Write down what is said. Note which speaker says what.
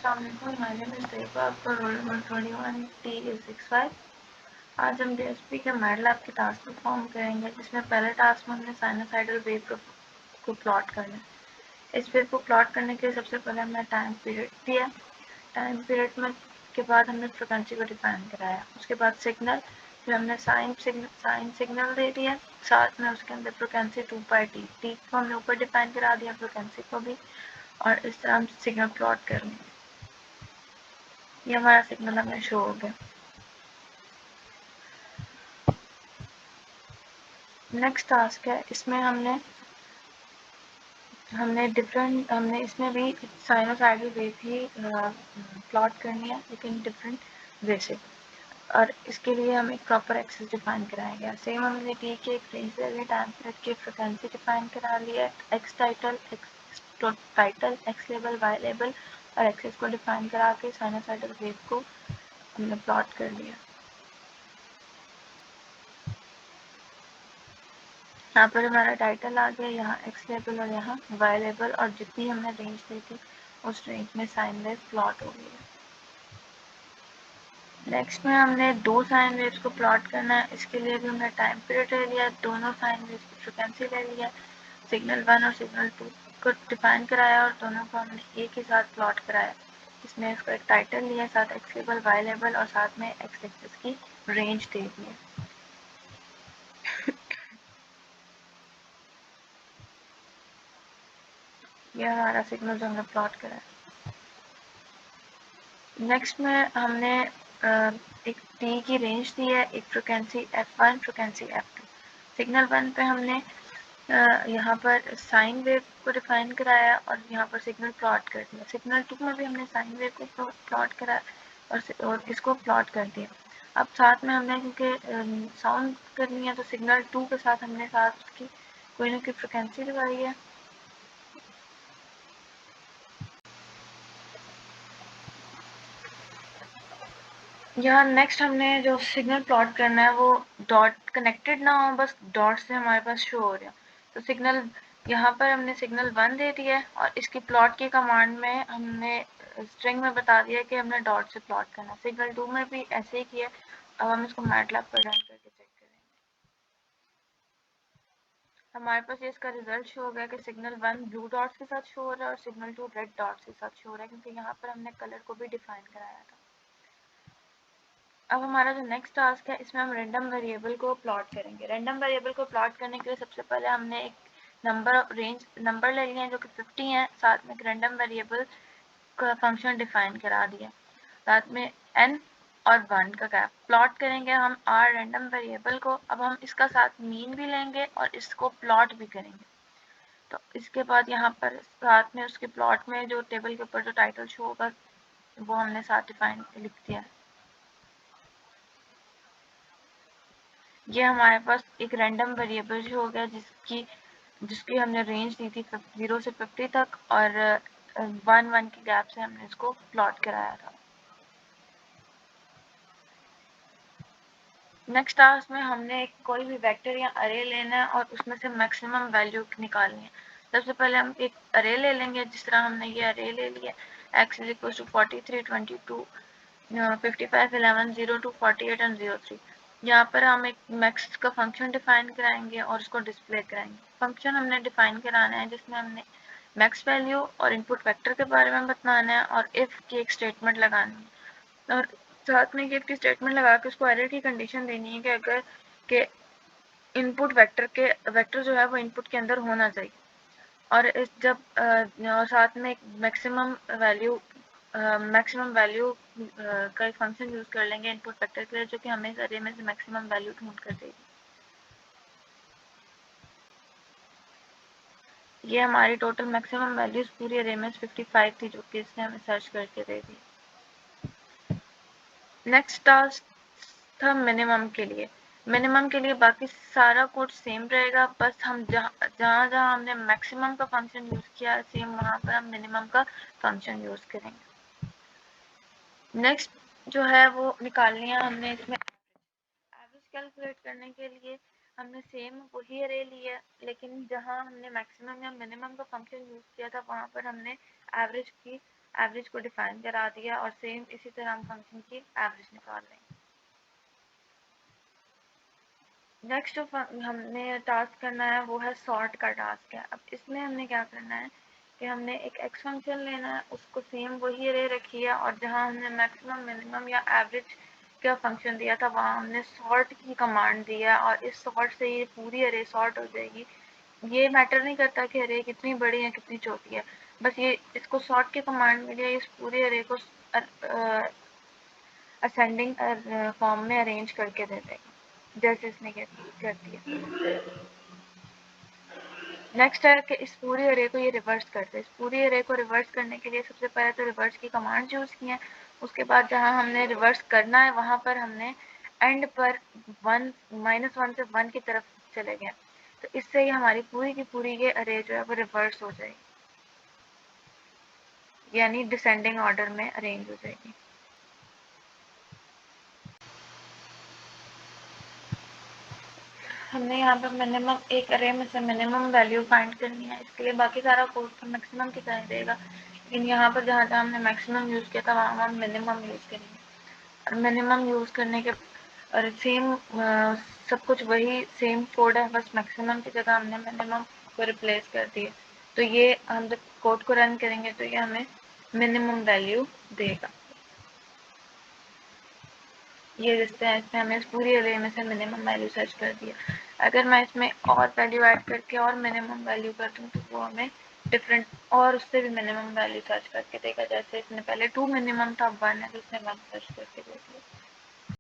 Speaker 1: अस्सलामुअलैकुम, my name is Taiba, आपका roll number 21T65। आज हम डीएसपी के मैटलैब के टास्क परफॉर्म करेंगे, जिसमें पहले टास्क में हमने साइनोसाइडल वेव को प्लॉट करना है। इस वेव को प्लॉट करने के लिए सबसे पहले हमने टाइम पीरियड दिया। टाइम पीरियड में के बाद हमने फ्रिक्वेंसी को डिफाइन कराया। उसके बाद सिग्नल, फिर हमने साइन सिग्नल दे दिया, साथ में उसके अंदर फ्रिक्वेंसी 2πt टी को हमने ऊपर डिफाइन करा दिया, फ्रिक्वेंसी को भी, और इस तरह हम सिग्नल प्लॉट करेंगे। ये हमारा सिग्नल हमें शो हो गया। नेक्स्ट टास्क है, इसमें हमने इसमें भी साइनोसाइडल वेव ही प्लॉट करनी है, लेकिन डिफरेंट वे से, और इसके लिए हम एक प्रॉपर एक्सेस डिफाइन कराएंगे। सेम हमने टी के एक रेंज ले लिया, टाइम पीरियड की फ्रिक्वेंसी डिफाइन करा लिया, x title, x label, y label और एक्सेस को डिफाइन करा के साइनोसाइडल वेव को हमने प्लॉट कर लिया। यहाँ पर हमारा टाइटल आ गया, यहाँ एक्स लेबल और यहाँ वाई लेबल, और जितनी हमने रेंज दी थी उस रेंज में साइन वेव प्लॉट हो गई है। नेक्स्ट में हमने दो साइन वेव्स को प्लॉट करना है। इसके लिए भी हमने टाइम पीरियड ले लिया, दोनों साइन वेव्स की फ्रिक्वेंसी ले लिया, सिग्नल 1 और सिग्नल 2 को डिफाइन कराया और दोनों को हमने एक ही साथ प्लॉट कराया। इसमें इसको एक टाइटल लिया, साथ एक्स लेबल, वाई लेबल और साथ में एक्स एक्सिस की रेंज दे दी है। यह हमारा सिग्नल जो हमने प्लॉट करा है। नेक्स्ट में हमने एक टी की रेंज दी है, एक frequency f1, frequency f2। Signal 1 पे हमने यहाँ पर साइन वेव को डिफाइन कराया और यहाँ पर सिग्नल प्लॉट कर दिया। सिग्नल 2 में भी हमने साइन वेव को प्लॉट कराया और इसको प्लॉट कर दिया। अब साथ में हमने क्योंकि साउंड करनी है, तो सिग्नल 2 के साथ हमने साथ उसकी कोई ना कोई फ्रिक्वेंसी लगाई है। यहाँ नेक्स्ट हमने जो सिग्नल प्लॉट करना है वो डॉट कनेक्टेड ना हो, बस डॉट से हमारे पास शो हो रहा है। तो सिग्नल यहाँ पर हमने सिग्नल 1 दे दिया है और इसकी प्लॉट की कमांड में हमने स्ट्रिंग में बता दिया कि हमने डॉट से प्लॉट करना है। सिग्नल 2 में भी ऐसे ही किया। अब हम इसको मैटलैब पर रन करके चेक करेंगे। हमारे पास ये इसका रिजल्ट शो हो गया कि सिग्नल 1 ब्लू डॉट्स के साथ शो हो रहा है और सिग्नल 2 रेड डॉट्स के साथ शो हो रहा है, क्योंकि यहाँ पर हमने कलर को भी डिफाइन कराया था। अब हमारा जो नेक्स्ट टास्क है, इसमें हम रैंडम वेरिएबल को प्लॉट करेंगे। रैंडम वेरिएबल को प्लॉट करने के लिए सबसे पहले हमने एक नंबर ले लिए हैं जो कि 50 है, साथ में एक रैंडम वेरिएबल का फंक्शन डिफाइन करा दिया, साथ में n और 1 का गैप प्लॉट करेंगे हम r रैंडम वेरिएबल को। अब हम इसका साथ मीन भी लेंगे और इसको प्लॉट भी करेंगे। तो इसके बाद यहाँ पर साथ में उसके प्लॉट में जो टेबल के ऊपर जो टाइटल शो होगा वो हमने साथ डिफाइन लिख दिया है। ये हमारे पास एक रैंडम वेरिएबल हो गया जिसकी हमने रेंज दी थी 0 से 50 तक, और 1 के गैप से हमने इसको प्लॉट कराया था। नेक्स्ट टास्क में हमने कोई भी वेक्टर या अरे लेना है और उसमें से मैक्सिमम वैल्यू निकालनी है। सबसे पहले हम एक अरे ले लेंगे, जिस तरह हमने ये अरे ले लिया, x = 43, 22, 55, 11, 02, 48 एंड 03। यहाँ पर हम एक मैक्स का फंक्शन डिफाइन कराएंगे और उसको डिस्प्ले कराएंगे। फंक्शन हमने डिफाइन कराना है जिसमें हमने मैक्स वैल्यू और इनपुट वेक्टर के बारे में बताना है और इफ की एक स्टेटमेंट लगानी है, और साथ में इफ की स्टेटमेंट लगा के उसको एरर की कंडीशन देनी है कि अगर के इनपुट वेक्टर जो है वो इनपुट के अंदर होना चाहिए, और इस जब और साथ में एक मैक्सिमम वैल्यू का एक फंक्शन यूज कर लेंगे इनपुट वेक्टर के लिए, जो कि हमें इस अरे में से मैक्सिमम वैल्यू ढूंढ कर देगी। ये हमारी टोटल मैक्सिमम वैल्यूज पूरी अरे में 55 थी, जो कि इसने हमें सर्च करके दे दी। नेक्स्ट टास्क था मिनिमम के लिए। मिनिमम के लिए बाकी सारा कोड सेम रहेगा, बस हम जहाँ हमने मैक्सिमम का फंक्शन यूज किया है सेम वहाँ पर हम मिनिमम का फंक्शन यूज करेंगे। नेक्स्ट जो है वो निकालनी है हमने इसमें एवरेज कैलकुलेट करने के लिए हमने सेम वही अरे लिया, लेकिन जहाँ हमने मैक्सिमम या मिनिमम का फंक्शन यूज किया था वहाँ पर हमने एवरेज की एवरेज को डिफाइन करा दिया और सेम इसी तरह हम फंक्शन की एवरेज निकाल लेंगे। नेक्स्ट जो हमने टास्क करना है वो है सॉर्ट का टास्क है। अब इसमें हमने क्या करना है कि हमने एक एक्स फंक्शन लेना है, उसको सेम वही अरे रखी है और जहाँ हमने मैक्सिमम मिनिमम या एवरेज का फंक्शन दिया था वहाँ हमने सॉर्ट की कमांड दिया और इस सॉर्ट से ये पूरी अरे सॉर्ट हो जाएगी। ये मैटर नहीं करता कि अरे कितनी बड़ी है कितनी छोटी है, बस ये इसको सॉर्ट की कमांड मिली है, इस पूरे अरे को असेंडिंग फॉर्म में अरेंज करके दे देगा जैसे इसने कर दिया। नेक्स्ट है कि इस पूरी अरे को ये रिवर्स कर दे। इस पूरी अरे को रिवर्स करने के लिए सबसे पहले तो रिवर्स की कमांड यूज़ की है, उसके बाद जहाँ हमने रिवर्स करना है वहाँ पर हमने एंड पर -1 से 1 की तरफ चले गए, तो इससे ही हमारी पूरी की पूरी ये अरे जो है वो रिवर्स हो जाएगी, यानी डिसेंडिंग ऑर्डर में अरेंज हो जाएगी। हमने यहाँ पर मिनिमम एक अरे में से मिनिमम वैल्यू फाइंड करनी है, इसके लिए बाकी सारा कोड तो मैक्सिमम की तरह देगा, लेकिन यहाँ पर जहाँ जहाँ हमने मैक्सिमम यूज़ किया था वहाँ हम मिनिमम यूज़ करेंगे। और मिनिमम यूज़ करने के और सेम सब कुछ वही सेम कोड है, बस मैक्सिमम की जगह हमने मिनिमम को रिप्लेस कर दिया। तो ये हम जब कोड को रन करेंगे तो ये हमें मिनिमम वैल्यू देगा। ये रिश्ते हैं, इसमें हमें इस पूरी अरे में से मिनिमम वैल्यू सर्च कर दिया। अगर मैं इसमें और वैल्यू ऐड करके और मिनिमम वैल्यू कर दूँ तो वो हमें डिफरेंट और उससे भी मिनिमम वैल्यू सर्च करके देगा। जैसे इसमें पहले 2 मिनिमम था, अब 1 है तो इसने 1 सर्च करके दे दिया।